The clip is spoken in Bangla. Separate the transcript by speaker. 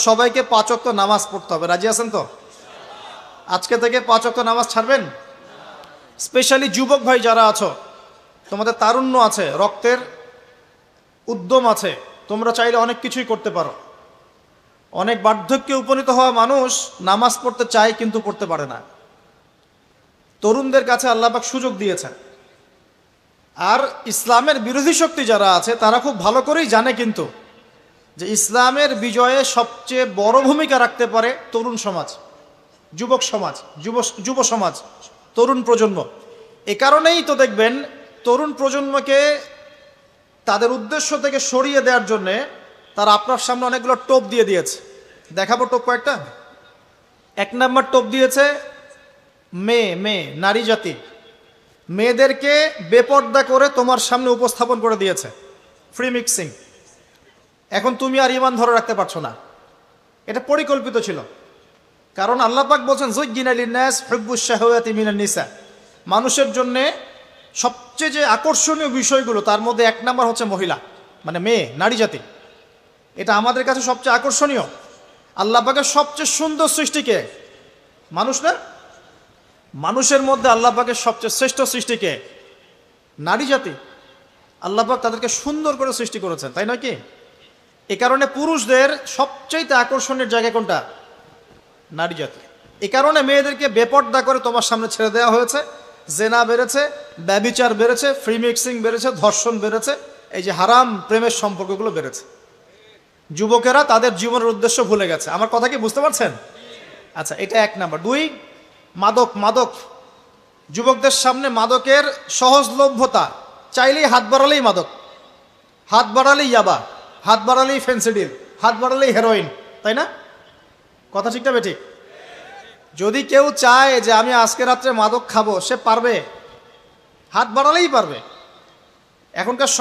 Speaker 1: সবাইকে 5 ওয়াক্ত নামাজ পড়তে হবে। রাজি আছেন তো? আজকে থেকে 5 ওয়াক্ত নামাজ ছাড়বেন? স্পেশালি যুবক ভাই যারা আছো, তোমাদের তারুণ্য আছে, রক্তের উদ্যম আছে, তোমরা চাইলে অনেক কিছুই করতে পারো। অনেক বার্ধক্যে উপনীত হওয়া মানুষ নামাজ পড়তে চায় কিন্তু পড়তে পারে না। তরুণদের কাছে আল্লাহ পাক সুযোগ দিয়েছেন। আর ইসলামের বিরোধী শক্তি যারা আছে তারা খুব ভালো করেই জানে কিন্তু যে ইসলামের বিজয়ে সবচেয়ে বড় ভূমিকা রাখতে পারে তরুণ সমাজ, যুবক সমাজ, যুব সমাজ, তরুণ প্রজন্ম। এ কারণেই তো দেখবেন তরুণ প্রজন্মকে তাদের উদ্দেশ্য থেকে সরিয়ে দেওয়ার জন্যে তারা আপনার সামনে অনেকগুলো টোপ দিয়ে দিয়েছে। দেখাবো টোপ কয়েকটা। 1 নম্বর টোপ দিয়েছে মেয়ে নারী জাতি। মেয়েদেরকে বেপর্দা করে তোমার সামনে উপস্থাপন করে দিয়েছে, ফ্রি মিক্সিং। এখন তুমি আর ঈমান ধরে রাখতে পারছো না। এটা পরিকল্পিত ছিল, কারণ আল্লাহ পাক বলছেন যুজ্জিনা লিন-নাস হুব্বুশ শাহাওয়াতি মিনান নিসা। মানুষের জন্য সবচেয়ে যে আকর্ষণীয় বিষয়গুলো তার মধ্যে 1 নম্বর হচ্ছে মহিলা, মানে মেয়ে, নারী জাতি। এটা আমাদের কাছে সবচেয়ে আকর্ষণীয়। আল্লাহ পাকের সবচেয়ে সুন্দর সৃষ্টিকে মানুষ না, মানুষের মধ্যে আল্লাহ পাকের সবচেয়ে শ্রেষ্ঠ সৃষ্টিকে নারী জাতি। আল্লাহ পাক তাদেরকে সুন্দর করে সৃষ্টি করেছেন, তাই নয় কি? এ কারণে পুরুষদের সবচেয়ে আকর্ষণের জায়গা কোনটা? নারী জাতি। এ কারণে মেয়েদেরকে বেপর্দা করে তোমার সামনে ছেড়ে দেওয়া হয়েছে। জেনা বেড়েছে, ব্যভিচার বেড়েছে, ফ্রি মিক্সিং বেড়েছে, ধর্ষণ বেড়েছে, এই যে হারাম প্রেমের সম্পর্কগুলো বেড়েছে। যুবকেরা তাদের জীবনের উদ্দেশ্য ভুলে গেছে। আমার কথা কি বুঝতে পারছেন? আচ্ছা, এটা 1 নাম্বার। 2, মাদক। যুবকদের সামনে মাদকের সহজলভ্যতা। চাইলেই হাত বাড়ালেই মাদক, হাত বাড়ালেই ইয়াবা, হাত বাড়ালেই ফেন্সিডিল, হাত বাড়ালেই হেরোইন, তাই না? কথা ঠিক না বেঠিক? যদি কেউ চায় যে আমি আজকে রাত্রে মাদক খাবো, সে পারবে, হাত বাড়ালেই পারবে। এখনকার